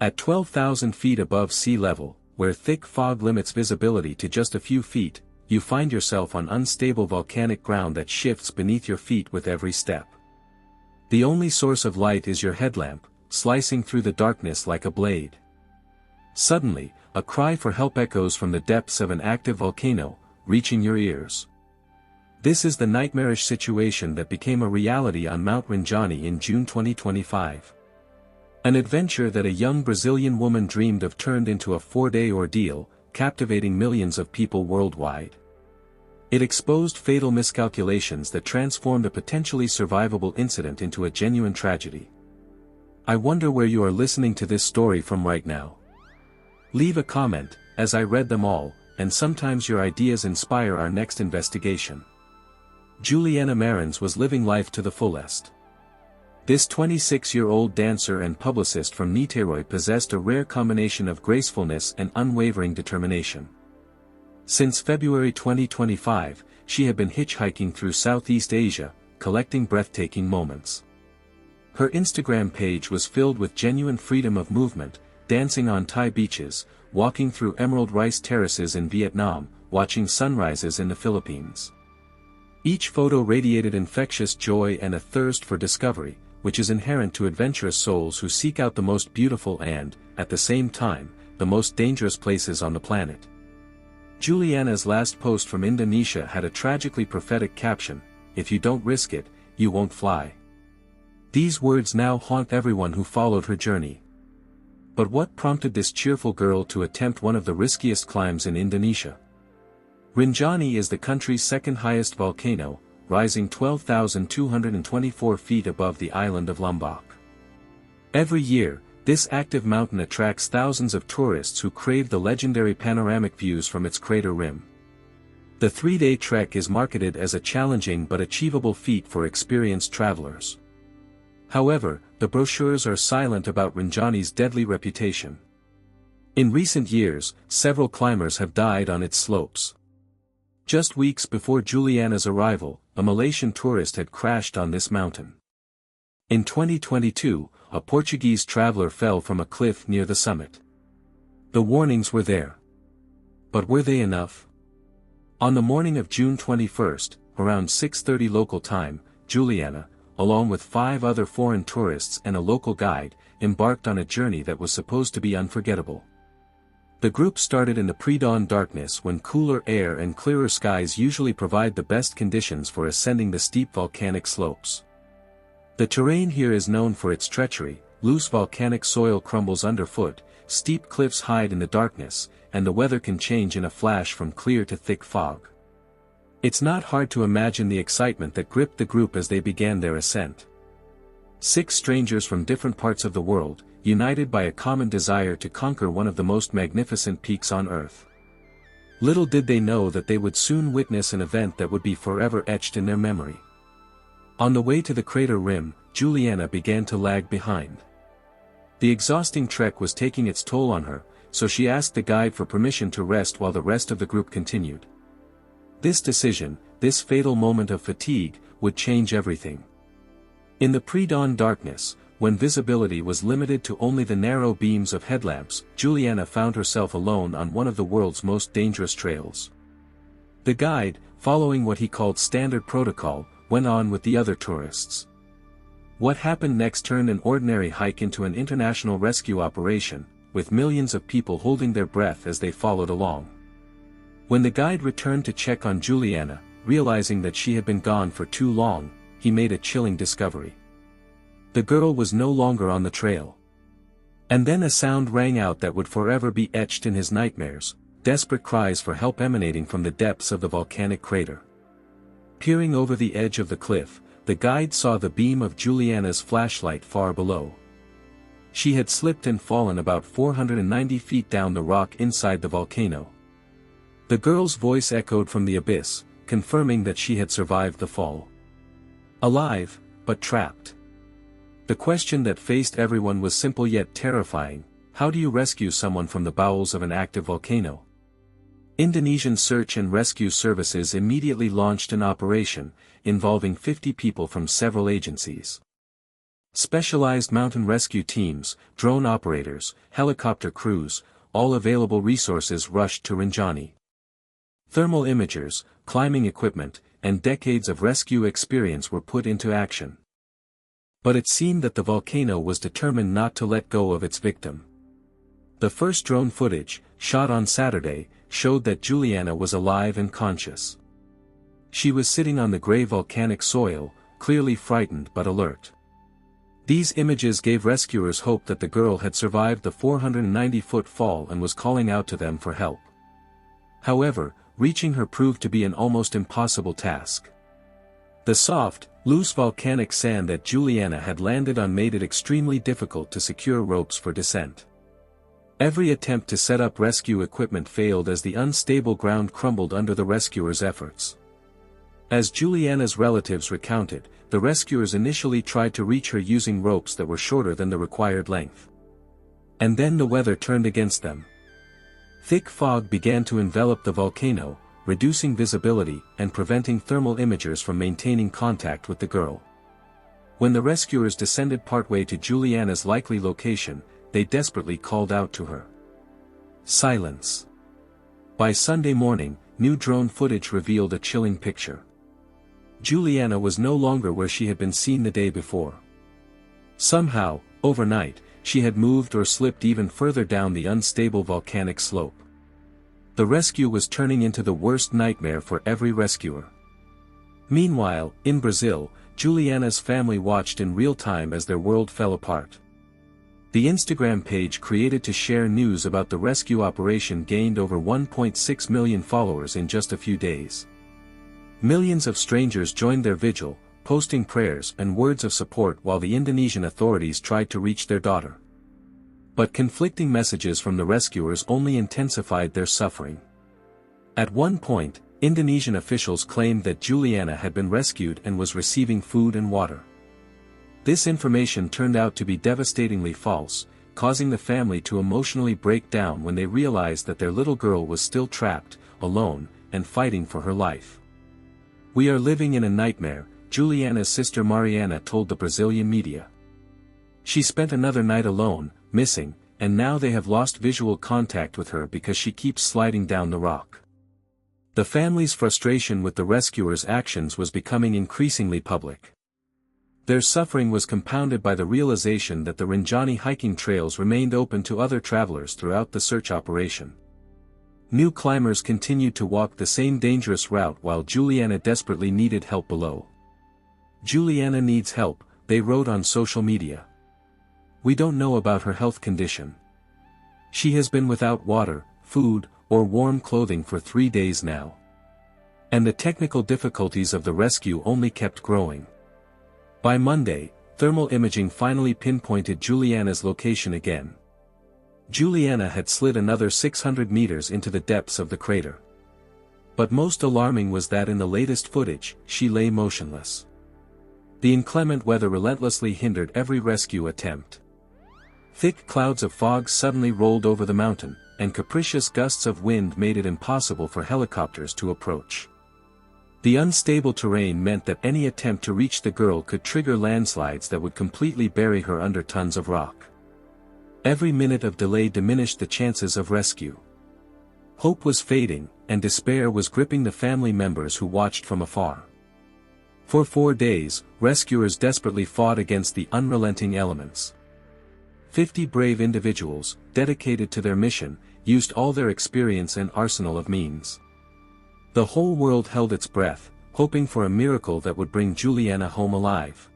At 12,000 feet above sea level, where thick fog limits visibility to just a few feet, you find yourself on unstable volcanic ground that shifts beneath your feet with every step. The only source of light is your headlamp, slicing through the darkness like a blade. Suddenly, a cry for help echoes from the depths of an active volcano, reaching your ears. This is the nightmarish situation that became a reality on Mount Rinjani in June 2025. An adventure that a young Brazilian woman dreamed of turned into a 4-day ordeal, captivating millions of people worldwide. It exposed fatal miscalculations that transformed a potentially survivable incident into a genuine tragedy. I wonder where you are listening to this story from right now. Leave a comment, as I read them all, and sometimes your ideas inspire our next investigation. Julianna Marins was living life to the fullest. This 26-year-old dancer and publicist from Niterói possessed a rare combination of gracefulness and unwavering determination. Since February 2025, she had been hitchhiking through Southeast Asia, collecting breathtaking moments. Her Instagram page was filled with genuine freedom of movement, dancing on Thai beaches, walking through emerald rice terraces in Vietnam, watching sunrises in the Philippines. Each photo radiated infectious joy and a thirst for discovery, which is inherent to adventurous souls who seek out the most beautiful and, at the same time, the most dangerous places on the planet. Julianna's last post from Indonesia had a tragically prophetic caption, "If you don't risk it, you won't fly." These words now haunt everyone who followed her journey. But what prompted this cheerful girl to attempt one of the riskiest climbs in Indonesia? Rinjani is the country's second highest volcano, rising 12,224 feet above the island of Lombok. Every year, this active mountain attracts thousands of tourists who crave the legendary panoramic views from its crater rim. The 3-day trek is marketed as a challenging but achievable feat for experienced travelers. However, the brochures are silent about Rinjani's deadly reputation. In recent years, several climbers have died on its slopes. Just weeks before Julianna's arrival, a Malaysian tourist had crashed on this mountain. In 2022, a Portuguese traveler fell from a cliff near the summit. The warnings were there. But were they enough? On the morning of June 21, around 6:30 local time, Julianna, along with 5 other foreign tourists and a local guide, embarked on a journey that was supposed to be unforgettable. The group started in the pre-dawn darkness when cooler air and clearer skies usually provide the best conditions for ascending the steep volcanic slopes. The terrain here is known for its treachery, loose volcanic soil crumbles underfoot, steep cliffs hide in the darkness, and the weather can change in a flash from clear to thick fog. It's not hard to imagine the excitement that gripped the group as they began their ascent. 6 strangers from different parts of the world, united by a common desire to conquer one of the most magnificent peaks on Earth. Little did they know that they would soon witness an event that would be forever etched in their memory. On the way to the crater rim, Julianna began to lag behind. The exhausting trek was taking its toll on her, so she asked the guide for permission to rest while the rest of the group continued. This decision, this fatal moment of fatigue, would change everything. In the pre-dawn darkness, when visibility was limited to only the narrow beams of headlamps, Julianna found herself alone on one of the world's most dangerous trails. The guide, following what he called standard protocol, went on with the other tourists. What happened next turned an ordinary hike into an international rescue operation, with millions of people holding their breath as they followed along. When the guide returned to check on Julianna, realizing that she had been gone for too long, he made a chilling discovery. The girl was no longer on the trail. And then a sound rang out that would forever be etched in his nightmares, desperate cries for help emanating from the depths of the volcanic crater. Peering over the edge of the cliff, the guide saw the beam of Julianna's flashlight far below. She had slipped and fallen about 490 feet down the rock inside the volcano. The girl's voice echoed from the abyss, confirming that she had survived the fall. Alive, but trapped. The question that faced everyone was simple yet terrifying: how do you rescue someone from the bowels of an active volcano? Indonesian search and rescue services immediately launched an operation, involving 50 people from several agencies. Specialized mountain rescue teams, drone operators, helicopter crews, all available resources rushed to Rinjani. Thermal imagers, climbing equipment, and decades of rescue experience were put into action. But it seemed that the volcano was determined not to let go of its victim. The first drone footage, shot on Saturday, showed that Julianna was alive and conscious. She was sitting on the gray volcanic soil, clearly frightened but alert. These images gave rescuers hope that the girl had survived the 490-foot fall and was calling out to them for help. However, reaching her proved to be an almost impossible task. The soft, loose volcanic sand that Julianna had landed on made it extremely difficult to secure ropes for descent. Every attempt to set up rescue equipment failed as the unstable ground crumbled under the rescuers' efforts. As Julianna's relatives recounted, the rescuers initially tried to reach her using ropes that were shorter than the required length. And then the weather turned against them. Thick fog began to envelop the volcano, reducing visibility and preventing thermal imagers from maintaining contact with the girl. When the rescuers descended partway to Julianna's likely location, they desperately called out to her. Silence. By Sunday morning, new drone footage revealed a chilling picture. Julianna was no longer where she had been seen the day before. Somehow, overnight, she had moved or slipped even further down the unstable volcanic slope. The rescue was turning into the worst nightmare for every rescuer. Meanwhile, in Brazil, Julianna's family watched in real time as their world fell apart. The Instagram page created to share news about the rescue operation gained over 1.6 million followers in just a few days. Millions of strangers joined their vigil, posting prayers and words of support while the Indonesian authorities tried to reach their daughter. But conflicting messages from the rescuers only intensified their suffering. At one point, Indonesian officials claimed that Julianna had been rescued and was receiving food and water. This information turned out to be devastatingly false, causing the family to emotionally break down when they realized that their little girl was still trapped, alone, and fighting for her life. "We are living in a nightmare," Julianna's sister Mariana told the Brazilian media. She spent another night alone, missing, and now they have lost visual contact with her because she keeps sliding down the rock. The family's frustration with the rescuers' actions was becoming increasingly public. Their suffering was compounded by the realization that the Rinjani hiking trails remained open to other travelers throughout the search operation. New climbers continued to walk the same dangerous route while Julianna desperately needed help below. "Julianna needs help," they wrote on social media. "We don't know about her health condition. She has been without water, food, or warm clothing for 3 days now." And the technical difficulties of the rescue only kept growing. By Monday, thermal imaging finally pinpointed Julianna's location again. Julianna had slid another 600 meters into the depths of the crater. But most alarming was that in the latest footage, she lay motionless. The inclement weather relentlessly hindered every rescue attempt. Thick clouds of fog suddenly rolled over the mountain, and capricious gusts of wind made it impossible for helicopters to approach. The unstable terrain meant that any attempt to reach the girl could trigger landslides that would completely bury her under tons of rock. Every minute of delay diminished the chances of rescue. Hope was fading, and despair was gripping the family members who watched from afar. For 4 days, rescuers desperately fought against the unrelenting elements. 50 brave individuals, dedicated to their mission, used all their experience and arsenal of means. The whole world held its breath, hoping for a miracle that would bring Julianna home alive.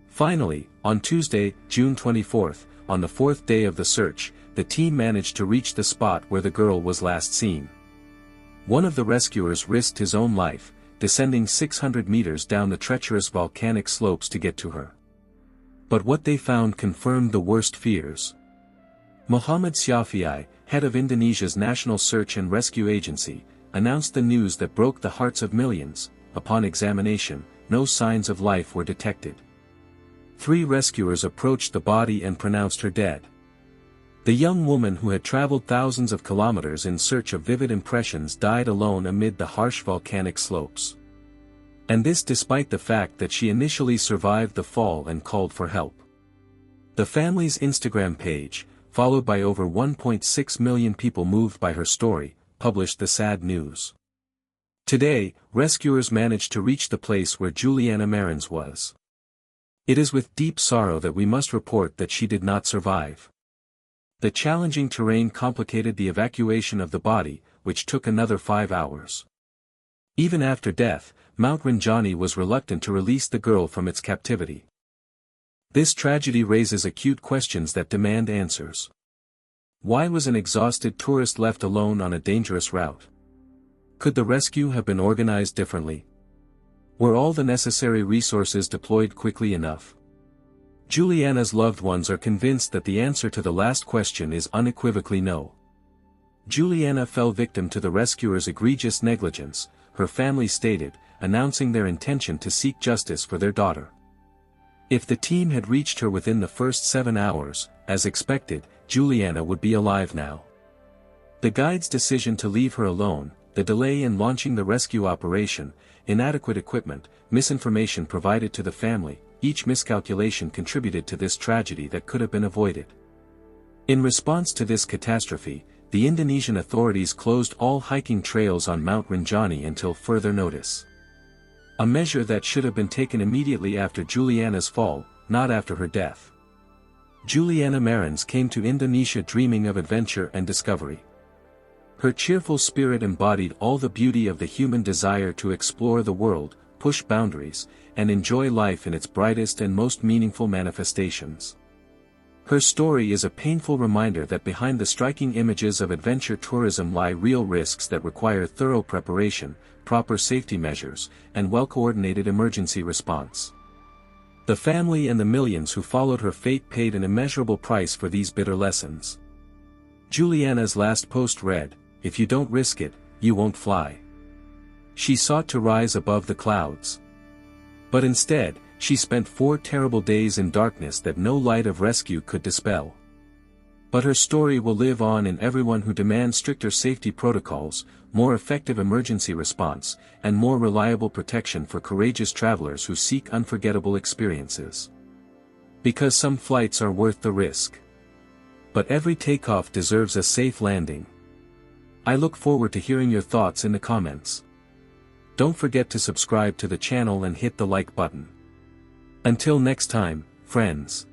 Finally, on Tuesday, June 24th, on the 4th day of the search, the team managed to reach the spot where the girl was last seen. One of the rescuers risked his own life, descending 600 meters down the treacherous volcanic slopes to get to her. But what they found confirmed the worst fears. Muhammad Syafiei, head of Indonesia's National Search and Rescue Agency, announced the news that broke the hearts of millions. Upon examination, no signs of life were detected. 3 rescuers approached the body and pronounced her dead. The young woman who had traveled thousands of kilometers in search of vivid impressions died alone amid the harsh volcanic slopes. And this despite the fact that she initially survived the fall and called for help. The family's Instagram page, followed by over 1.6 million people moved by her story, published the sad news. Today, rescuers managed to reach the place where Julianna Marins was. It is with deep sorrow that we must report that she did not survive. The challenging terrain complicated the evacuation of the body, which took another 5 hours. Even after death, Mount Rinjani was reluctant to release the girl from its captivity. This tragedy raises acute questions that demand answers. Why was an exhausted tourist left alone on a dangerous route? Could the rescue have been organized differently? Were all the necessary resources deployed quickly enough? Julianna's loved ones are convinced that the answer to the last question is unequivocally no. Julianna fell victim to the rescuers' egregious negligence, her family stated, announcing their intention to seek justice for their daughter. If the team had reached her within the first 7 hours, as expected, Julianna would be alive now. The guide's decision to leave her alone, the delay in launching the rescue operation, inadequate equipment, misinformation provided to the family, each miscalculation contributed to this tragedy that could have been avoided. In response to this catastrophe, the Indonesian authorities closed all hiking trails on Mount Rinjani until further notice. A measure that should have been taken immediately after Julianna's fall, not after her death. Julianna Marins came to Indonesia dreaming of adventure and discovery. Her cheerful spirit embodied all the beauty of the human desire to explore the world, push boundaries, and enjoy life in its brightest and most meaningful manifestations. Her story is a painful reminder that behind the striking images of adventure tourism lie real risks that require thorough preparation, proper safety measures, and well-coordinated emergency response. The family and the millions who followed her fate paid an immeasurable price for these bitter lessons. Julianna's last post read, "If you don't risk it, you won't fly." She sought to rise above the clouds. But instead, she spent 4 terrible days in darkness that no light of rescue could dispel. But her story will live on in everyone who demands stricter safety protocols, more effective emergency response, and more reliable protection for courageous travelers who seek unforgettable experiences. Because some flights are worth the risk. But every takeoff deserves a safe landing. I look forward to hearing your thoughts in the comments. Don't forget to subscribe to the channel and hit the like button. Until next time, friends.